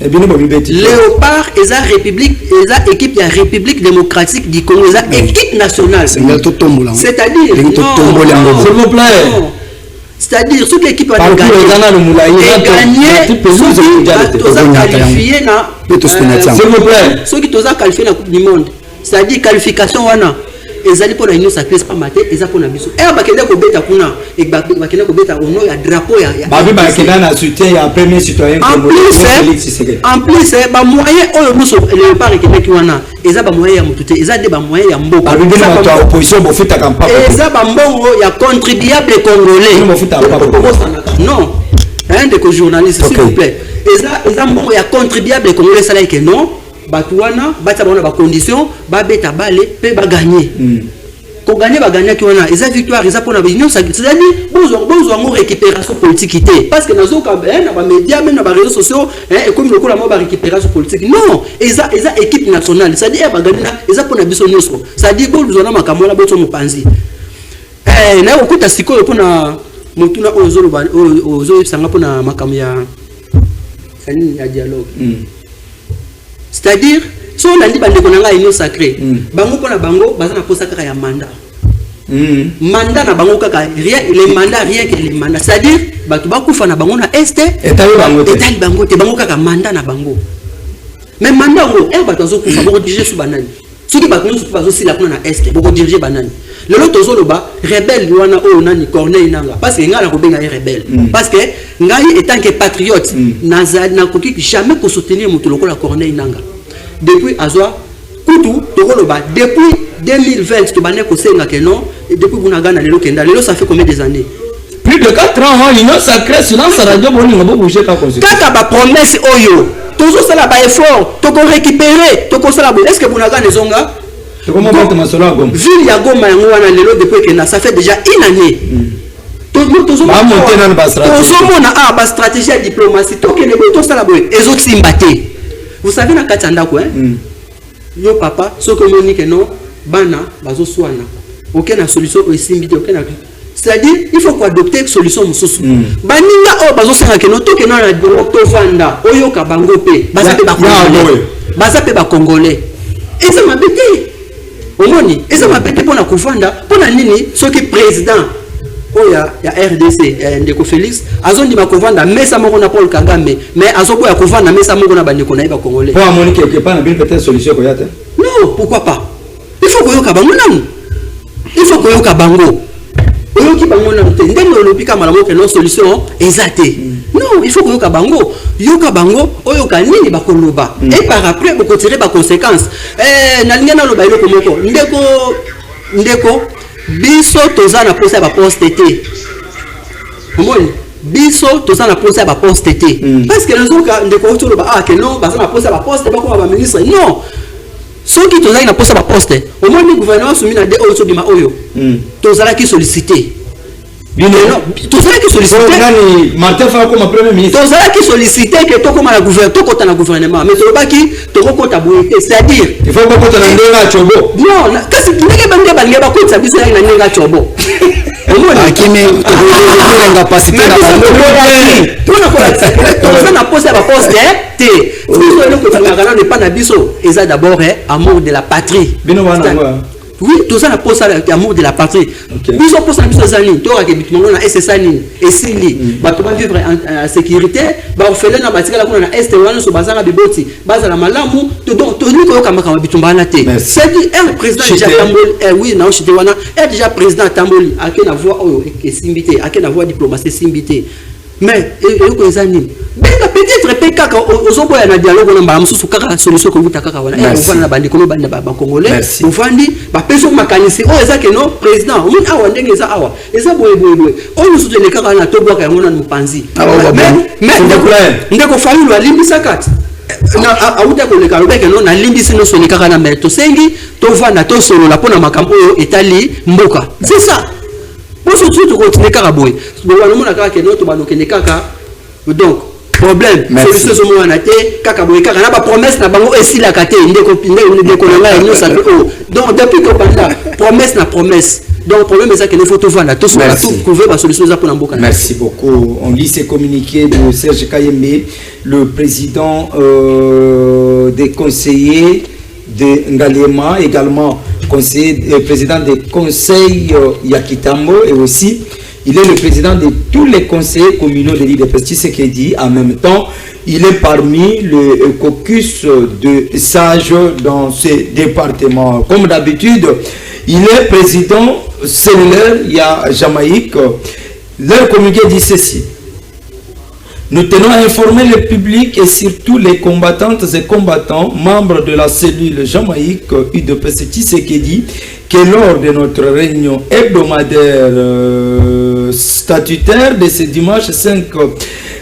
Léopard, eza république, eza équipe ya République démocratique du Congo, eza équipe nationale. C'est-à-dire, s'il vous plaît. C'est-à-dire, toute l'équipe a gagné, qualifié na, s'il vous plaît, ceux qui ont qualifié la Coupe du Monde, c'est-à-dire qualification wana, ils allaient pour la Union Sacrée, pas maté, ils allaient pour la biso. Et à Bakenda ko beta kuna, et Bakenda ko beta ono ya drapeau ya. Babi Bakenda na soutien ya premier citoyen. En plus, ba moyen oyo muso le pas rekene ki wana, eza ba moyen ya mutute, eza de ba moyen ya mboko. Babi bina ba opposition bo fita campagne. Eza ba mbongo ya contribuable congolais. Non. Un de co journaliste s'il vous plaît. Eza mbongo ya contribuable congolais ça là que non. Batouana, batabona ba condition, ba beta balé, pe ba gagner. Ko gagner ba gagner ki wana, eza victoire, eza pour la union, c'est-à-dire bonzo ngo récupération politique parce que nazo ka na ba médias même na ba réseaux sociaux et comme le ko la mo ba récupération politique. Non, eza équipe nationale, c'est-à-dire ba gagner eza pour na biso nyonso. C'est-à-dire bonzo na makambo na boto mopanzi. Na okuta sikoyo pona motuna ozo sanga pona makambo ya dialogue. C'est-à-dire, si on a dit que on a une sacrée, bango pona bango, bazana posa kaka ya mandat. Mandat na bango kaka rien, les mandats rien que les mandats. C'est-à-dire, batu bakufa na bango na est, etali bango te bango kaka mandat na bango. Mais mandat ngo, batu zo kufa boko diriger sous banani. Ceux qui batu zo bazo si la kuna na est, boko diriger banani. Le lot zo loba rebelle wana o nani Corneille nanga parce que ngala ko benga rebelle parce que ngai étant que patriote nazali na koki jamais ko soutenir mutu lokola Corneille nanga depuis azwa kutu to loba depuis 2020 to bané ko senga que non depuis bunaga na lelo kenda lelo ça fait combien des années plus de 4 ans, l'union sacrée, silence radio, on va bouger ta constitution. Kaka ba promesse oyo. Toujours ça là ba effort, to ko récupérer, to ko ça là. Est-ce que vous n'avez pas zonga? Comment va te masolo à Goma? Ville ya Goma yango wana lelo depuis que ça fait déjà une année. Toujours stratégie de diplomatie. Vous savez na katanda quoi? Yo papa, ce que moni que non, bana bazo swana. Aucune solution aussi aucune. C'est-à-dire il faut adopter une solution mususu. Baninga o bazo sanga que non to que non na to vanda. Oyo ka bango pe. Baza pe ba congolais. Baza pe ba congolais. Et ça m'a bêté. Omoni, et ça m'a bêté pour la kuvanda, pour la nini, ce qui président. Oh ya RDC ndeko Félix azondi bakovanda mesa moko na Paul Kagame mais azobo ya kovanda mesa moko na bandeko na ba congolais pour amoni quelque part na bien peut-être solution ko yata non pourquoi pas il faut koyoka bango nanu il faut koyoka bango oyoki bango nanu te ndenge olopika malamu ke non solution ezate non il faut koyoka bango yoka bango oyoka nini bakoloba et par après boko tirer ba conséquences na lingana loba iloko moko ndeko biso toza na poste ba poste té omoni biso toza na poste ba poste té parce que les autres ndeko tolo ba que non baza na poste ba poste ba ko ba ministre non ceux qui toza na poste ba poste omoni gouvernement soumis na de oyo bima oyo toza ki solliciter bien non toza ki solliciter nani Martin Fayulu comme premier ministre toza ki solliciter que to comme la gouvernement to kota na gouvernement mais to ba ki to ko kota boité c'est-à-dire il faut ko kota na ndenga chobo non kasi ndenge bande balinga ba kota biso na ndenga chobo akime nga pasiter na toza na poste ba poste te biso eloko tangaka na pas na biso eza d'abord amour de la patrie bino wana oui, tout ça la pose l'amour de la patrie. Nous sommes posés à nous tu auras que bitmon na SSani et Sili, bah tu vas vivre en sécurité, bah on fait là na la kuna na est wana so bazala biboti, bazala malamu, to donc to ni ko kama bitumba na te. C'est dit un président déjà Tamboli, oui na chité wana, est déjà président Tamboli, a que na voix et simbité, a que na voix diplomatie simbité. Mais ko ezani peut-être pe kaka ozoboya na dialogue na mbala mususu kaka solution ko buta kaka wana on na bandi ko bandi ba congolais on fandi ba peso makanisi o eza ke no président on awa ndenge eza awa eza boye on nous soutient kaka na to boka yango na mpanzi mais ndeko Fayulu alimbisa kati na auta ko le kalobe ke no na limbisi no soni kaka na meto sengi to vanda to solo la pona makambo oyo etali mboka c'est ça. Pour ce truc, continuer Karaboy. Donc, problème. Solution sur mon anaté, Kakaboy, Karana, promesse, n'a pas aussi la caté, donc, depuis que pendant, promesse, na promesse. Donc, le problème, c'est qu'il faut tout vendre, tout trouver la solution pour l'emboca. Merci beaucoup. On lit ces communiqués de Serge Kayembe, le président des conseillers de Ngaliema, également président des conseils Yakitambo, et aussi il est le président de tous les conseils communaux de l'île de Tshisekedi. En même temps, il est parmi le caucus de sages dans ce département. Comme d'habitude, il est président cellulaire, il y a Jamaïque. Leur communiqué dit ceci: nous tenons à informer le public et surtout les combattantes et combattants, membres de la cellule Jamaïque UDPS Tshisekedi, que lors de notre réunion hebdomadaire statutaire de ce dimanche 5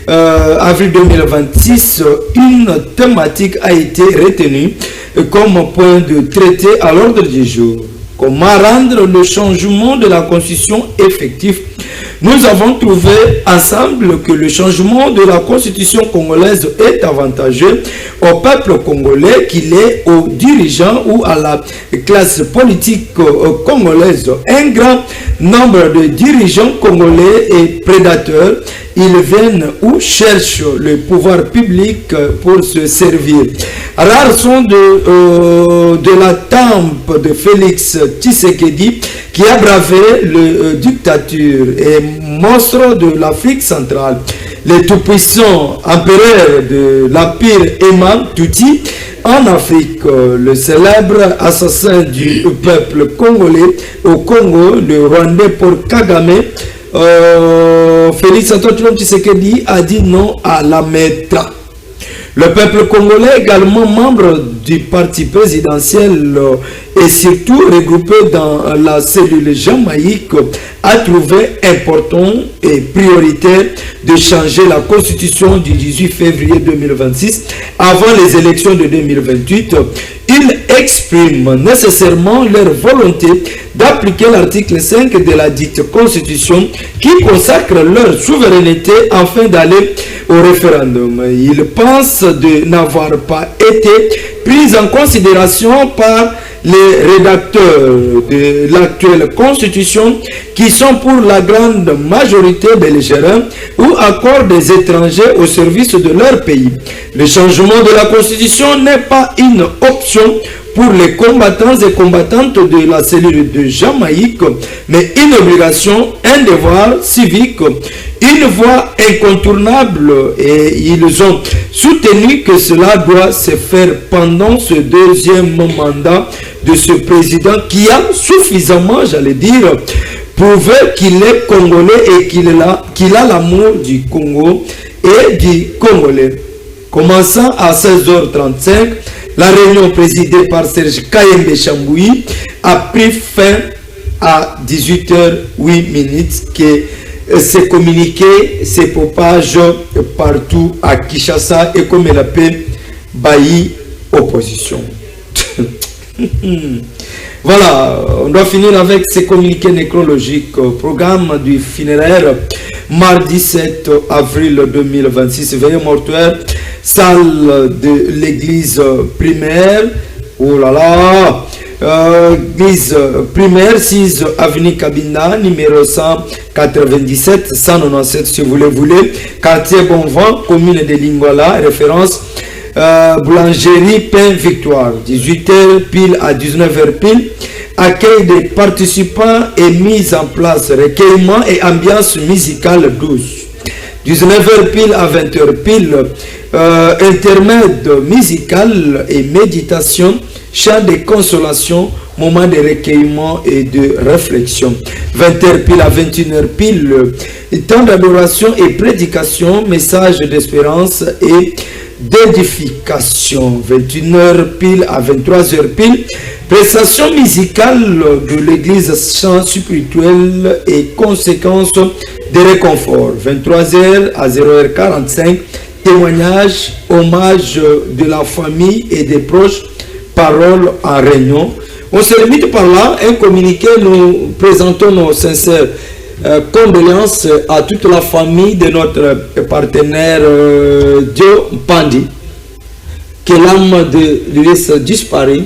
avril 2026, une thématique a été retenue comme point de traité à l'ordre du jour. Comment rendre le changement de la constitution effectif? Nous avons trouvé ensemble que le changement de la constitution congolaise est avantageux au peuple congolais, qu'il est aux dirigeants ou à la classe politique congolaise. Un grand nombre de dirigeants congolais et prédateurs, ils viennent ou cherchent le pouvoir public pour se servir. Rares sont de la tempe de Félix Tshisekedi, qui a bravé la dictature et monstre de l'Afrique centrale. Le tout-puissant empereur de l'Empire Emma Tuti en Afrique, le célèbre assassin du peuple congolais au Congo, le Rwandais Paul Kagame, Félix Antoine Tshisekedi a dit non à la META. Le peuple congolais, également membre du parti présidentiel et surtout regroupé dans la cellule jamaïque, a trouvé important et prioritaire de changer la constitution du 18 février 2026 avant les élections de 2028. Ils expriment nécessairement leur volonté d'appliquer l'article 5 de la dite constitution qui consacre leur souveraineté afin d'aller au référendum. Ils pensent de n'avoir pas été pris en considération par les rédacteurs de l'actuelle constitution qui sont pour la grande majorité belligérants ou accordent des étrangers au service de leur pays. Le changement de la constitution n'est pas une option pour les combattants et combattantes de la cellule de Jamaïque, mais une obligation, un devoir civique, une voie incontournable, et ils ont soutenu que cela doit se faire pendant ce deuxième mandat de ce président qui a suffisamment, j'allais dire, prouvé qu'il est congolais et qu'il a l'amour du Congo et du Congolais. Commençant à 16h35, la réunion présidée par Serge Kayembe Chamboui a pris fin à 18h08 que ces communiqués se propagent partout à Kinshasa et comme elle appelle Bailly opposition. Voilà, on doit finir avec ces communiqués nécrologiques. Programme du funéraire mardi 7 avril 2026, veillée mortuaire, salle de l'église primaire. Oh là là, église primaire, 6 avenue Kabinda, numéro 197, 197 si vous le voulez, quartier Bonvent, commune de Lingwala, référence boulangerie Pain Victoire, 18h pile à 19h pile, accueil des participants et mise en place, recueillement et ambiance musicale douce. 19h pile à 20h pile, intermède musical et méditation, chant de consolation, moment de recueillement et de réflexion. 20h pile à 21h pile, temps d'adoration et prédication, message d'espérance et d'édification. 21h pile à 23h pile, prestation musicale de l'église, chant spirituel et conséquences de réconfort. 23h à 0h45, témoignage, hommage de la famille et des proches, paroles en réunion. On se limite par là, un communiqué, nous présentons nos sincères condoléances à toute la famille de notre partenaire Dio Pandi. Que l'âme de l'Ulysse disparue,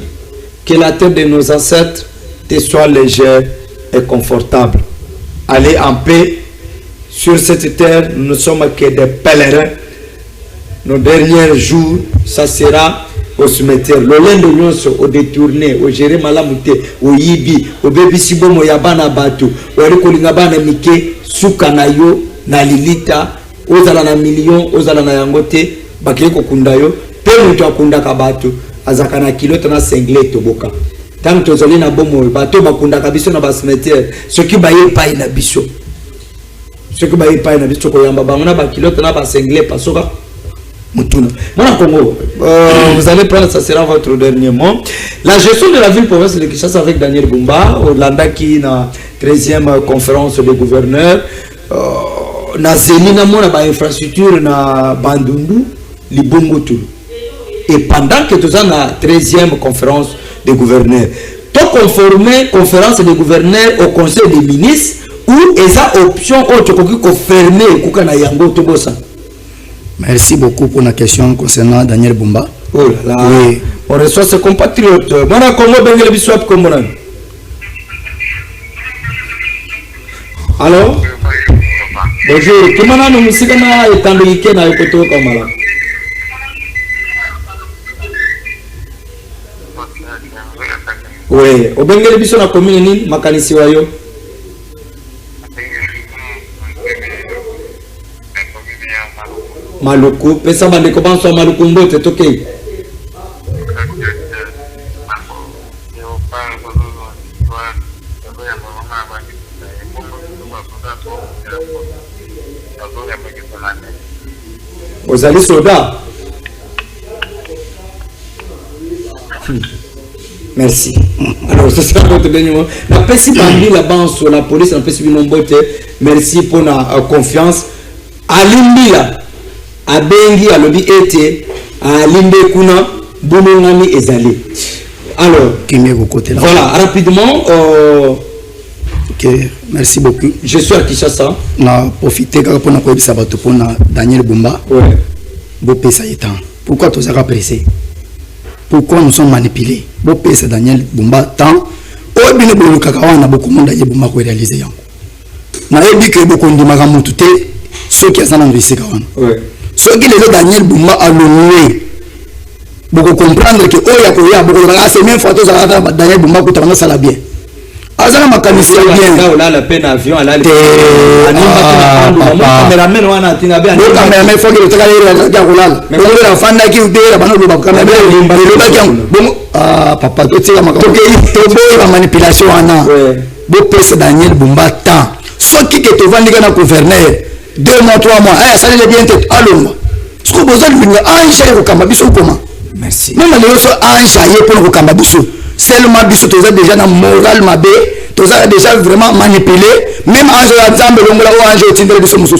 que la tête de nos ancêtres te soit légère et confortable. Allez en paix sur cette terre, nous ne sommes que des pèlerins. Nos derniers jours, ça sera au cimetière. Le lundi, au détourné, au géré malamute, au yibi, au bébé sibomo yabana batu, au rikolingabana mike, sukanayo, na lilita, ozala na million, ozala na yangote, bakeko kundayo, pe mutu akundaka batu, azakana kilote na sengle toboka. Tant tozali na bomo, bato bakundaka biso na ba cimetière, ce qui baye paye na biso. Ce qui baye paye na biso ko yamba bangona ba kilote na ba sengle pasoka. Voilà Congo. Vous allez prendre, ça sera votre dernier mot. La gestion de la ville province de Kinshasa avec Daniel Bumba, Olanda qui na 13e conférence des gouverneurs, na zeli na mona ba infrastructure na Bandundu, Libongo tout. Et pendant que tu as na 13e conférence des gouverneurs, tu conformer conférence des gouverneurs au conseil des ministres ou esa option ou tu peux confirmer kuka na yango to bossa. Merci beaucoup pour la question concernant Daniel Bumba. Oh là là, oui. On reçoit ses compatriotes. Mana Congo Bengele Biswap Kombonan. Allô? Bonjour. Comment nous musika na etandolike na yokoto kamala? Oui. Obengele Biswa na commune nini makanisi wayo? Maluku, pesa bande kobanso Maluku mbote toke. Ozali soda. Merci. Alors, ce sera notre dernier mot. La PSI Bambi, là-bas, sur la police, la PSI Binombote, merci pour la confiance. Alimbila, Abengi, Alobi Ete, Alimbe Kuna, Bounongami Ezali. Alors, voilà, rapidement. Ok, merci beaucoup. Je suis à Kinshasa. On a profité pour Daniel Bumba. Ouais. Pourquoi tu as pressé? Pourquoi nous sommes manipulés? C'est Daniel Bumba tant. Oh, bien le Kakawa beaucoup de monde Daniel Bumba pour réaliser. Na dit que beaucoup de magamu tout est ceux qui sont dans le Kawana. Ouais. Ceux qui les Daniel Bumba a loué. Beaucoup comprendre que oh ya beaucoup de c'est même photo ça Daniel Bumba pour travailler ça la bien. Azana makanisi bien. Là la peine avion là le caméraman wana tina bien. Le caméraman faut que le travail ya kolala. Mais on la fanda ki udera bana lo caméraman le ba bon papa to tira makako. To boy la manipulation wana. Bo pèse Daniel Bumba tant. Soki que to vandi kana gouverneur 2 mois 3 mois. Ah ça le bien tête allons. Ce que besoin de anja ko kamba biso comment. Merci. Même les autres anja yé pour ko kamba biso. Seulement biso to déjà dans moral mabé. Tout ça déjà vraiment manipulé, même Ange la Zambe, l'ongle ou Ange au Tinder de ce monsieur.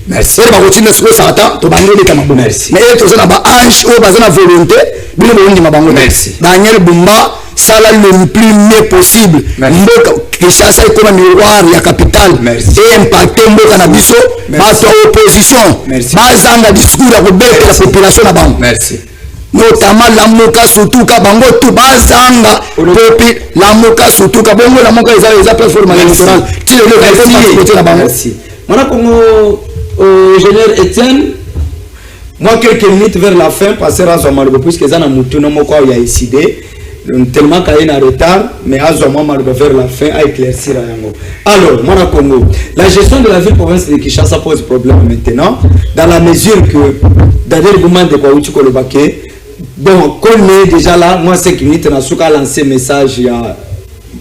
Merci. Et bah, au Tinder, ce que ça attend, tu vas aller de merci. Mais tout ça là-bas, Ange au bazar la volonté, bien le monde m'a merci. Daniel Bumba, ça là le plus mieux possible. Mboka, Kinshasa est comme un miroir, la capitale. Merci. Et impacté Mboka na biso, ma opposition. Merci. Bazanga discours à rebelle la population là-bas. Merci. Notamment la moka surtout ka bango tout bazanga popi la moka surtout ka bango la moka ils plateforme électorale qui le merci voilà comme ingénieur Etienne moi quelques minutes vers la fin passer à Zomalubo puisque ça na mutu no moko ya décidé tellement qu'il y a un retard mais à Zomalubo vers la fin à éclaircir yango. Alors moi Congo la gestion de la ville province de Kinshasa pose problème maintenant dans la mesure que Daniel Bumba de Kwaouti Kolobake. Donc, qu'on est déjà là, moi, 5 minutes, on a lancé message, il y a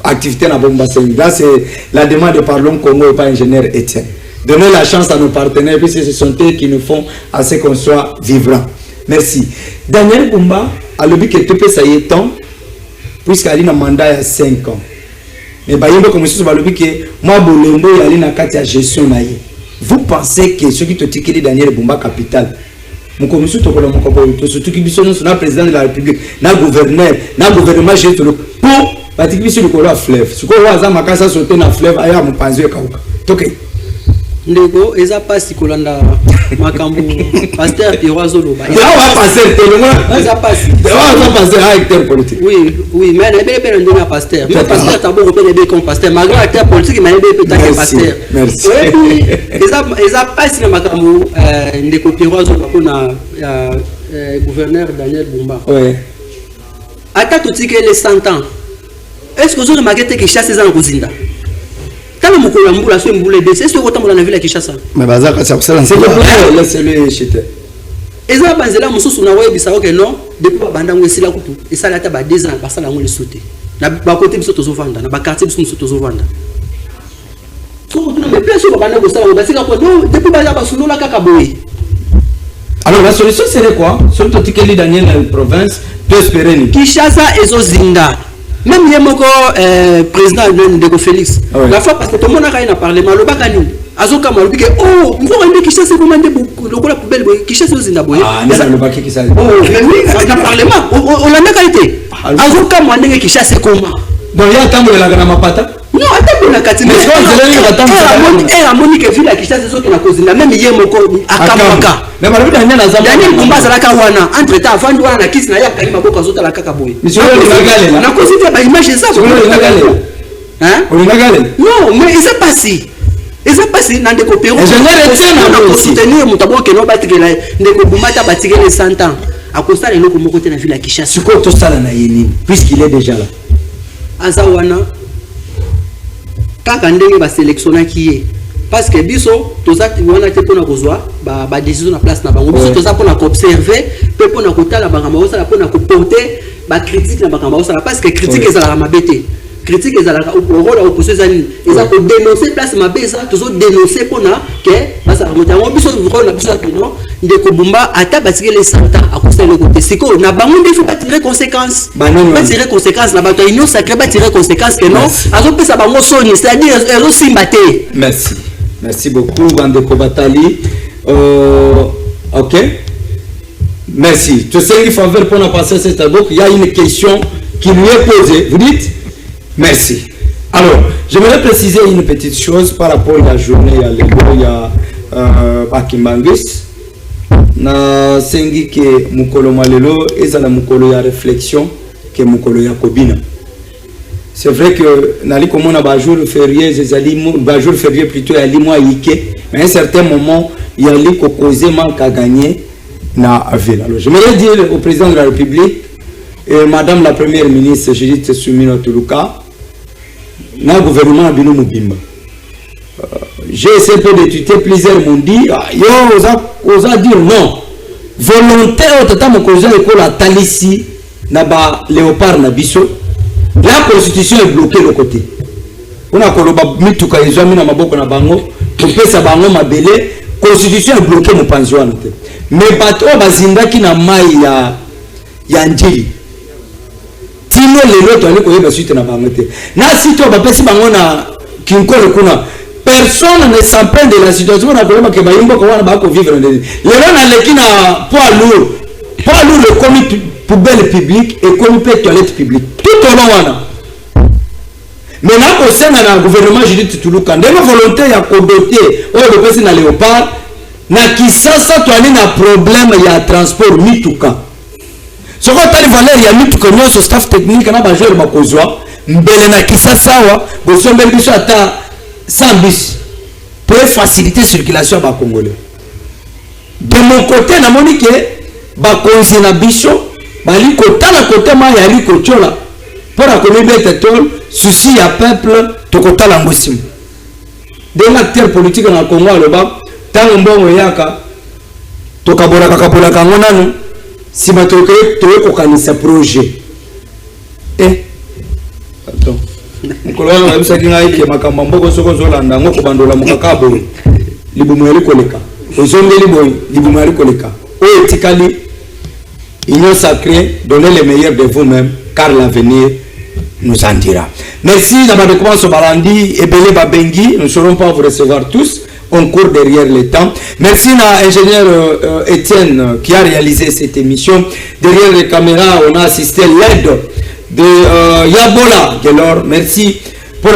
activité dans Bomba Senga, c'est la demande de Parlons Congo et pas ingénieur Etienne. Donner la chance à nos partenaires, puisque ce sont eux qui nous font à ce qu'on soit vivant. Merci. Daniel Bumba a le but que tu peux ça y est temps, puisqu'il a un mandat il y a 5 ans. Mais comme je dis, que moi, Bolembo, il y a une gestion. Vous pensez que ce qui te dit Daniel Bumba capital, mon commission surtout qui est le président de la République, le gouverneur, le gouvernement, j'ai tout le pour particulier sur le colo à fleuve. Ce qu'on voit à Makassa sauter dans le fleuve, ailleurs à mon panzé Kauka. Ok. Ndego, eza passe Kolanda Makambu, pasteur Piroazo Loba. On va passer le temps. Eza passe. On va passer à acteur politique. Oui, mais il y a un pasteur. Le pasteur Tabo repère comme pasteur. Malgré acteur politique, il y a un pasteur. Merci. Eza passe le Makambu, Ndeko Piroazo Loba, gouverneur Daniel Bumba. Oui. Ata tout les 100 ans. Est-ce que vous avez remarqué que chasse les en Rosinda? Quand vous avez un c'est ce que vous avez dans la ville de Kinshasa. Mais Bazaka, c'est ça. Laissez-le chéter. Et ça, c'est là, que non, depuis que vous avez et ça, là, 2 ans, ça, là, on les sauté. Na côté de Soto Zovanda, na quartier de Soto Zovanda. Mais bien sûr, on va non, depuis que vous avez la Kakaboui. Alors, la solution serait quoi? Surtout que Daniel dans la province peut espérer. Kinshasa et Zozinda. Même il y a un président de Félix. La fois parce que tout le monde a parlé, mais le Bakani, Azoka m'a dit que oh, nous avons dit qu'il chasse commandé beaucoup la poubelle, qu'il chasse au Zimbabwe. Ah, mais le Bakani qui s'est dit. Oh, mais oui, on a parlé, on l'a même qualité. Azoka m'a dit qu'il chasse comment. Bon, il y a un temps où il a gagné ma patate. Non, attends, on a quitté. Mais elle a monique ville qui chasse ceux qui n'a causé la même hier mon corps à Kamaka. Mais malgré Daniel Bumba à la Kawana, entre temps avant de voir la kiss na ya Kalima Boka Zota la Kakaboy. Mais sur le on a considéré par image ça. Hein? On a galé. Non, mais il s'est passé. Il s'est passé dans des coopérations. On a soutenu mon tabou que non battre que les Bumata battre les 100 ans. À cause de l'eau comme côté na ville qui chasse. Sur quoi tout ça là na yeni puisqu'il est déjà là. Azawana kaka ndenge ba sélectionner qui est parce que biso toza wana te pona kozwa ba décision na place na bango biso toza pona observer pe pona kotala bangamba osala pona ko porter ba critique na bangamba osala parce que critique ezala mabete critique ezala au rôle opposé zani eza ko dénoncer place mabeza tozo dénoncer pona que basa motango biso rôle na biso non ndeko Bumba ata batike les 100 ans à cause de le côté siko na bango il faut pas tirer conséquences ba tirer conséquences na bato union sacrée ba tirer conséquences que non azo pesa bango soni c'est-à-dire ezo simbaté. Merci beaucoup bandeko Batali. OK, merci. Tu sais il faveur pour passer cette donc il y a une question qui lui est posée, vous dites merci. Alors j'aimerais préciser une petite chose par rapport à la journée à l'école il y a Bakimbangis na sengi ke mukolo malelo ezala mukolo ya réflexion ke mukolo ya kobina. C'est vrai que nali komona ba jour férié ezali ba jour férié plutôt ya limo yike mais à un certain moment il y a li ko causer manque à gagner na ville. Alors j'aimerais dire au président de la République et madame la première ministre Judith Suminwa Tuluka na gouvernement bino mubimba. J'ai essayé d'étudier, plusieurs m'ont dit, osa dire non. Volontaire, au total, mon cousin école à Talissi, naba léopard nabiso. La constitution est bloquée de côté. On a koloba mituka izami na maboko na bango, topesa bango mabele, constitution est bloquée mon pension. Mais bato bazinda ki na mai ya njili. Tino lelo to ali koyeba suite na bango te. Na sito ba pesi bango na kinkolo kuna. Personne ne s'en plaint de la situation. On a problème que Bayimbo va vivre. Les gens qui na poids lourd, le comité poubelle publique et comité toilette publique. Tout au long. Maintenant, au sein du gouvernement Judith Tuluka, des volontaires y a codoté, le président na léopard, na Kisasa toali na problème il y a transport mituka. Ce qu'on a valeur il y a mituka nous ce staff technique na bajeur bakozwa, mbele na Kisasa wa, bosombe biso ata sans bus pour faciliter la circulation à Congolais. De mon côté, na monique, bakonzi na biso, bali kota na côté ma yali kochola. Pour la communauté tol, souci à peuple, to kota la ngosim. Des acteurs politiques na Congo aloba, tant mbongo yaka, to kabola kakabola kangona no, si batoke to ko kanisa projet. Attends. Mkolona na bisa kinga hiki makamba mboko soko zolanda ngoko bandola mukakabo libumu yali koleka ozongeli boy libumu yali koleka o etikali union sacrée donnez le meilleur de vous-même car l'avenir nous en dira. Merci d'abord commencer balandi et belé babengi nous ne saurons pas vous recevoir tous on court derrière le temps. Merci à l'ingénieur Étienne qui a réalisé cette émission. Derrière les caméras on a assisté l'aide de Yabola Gelor. Merci pour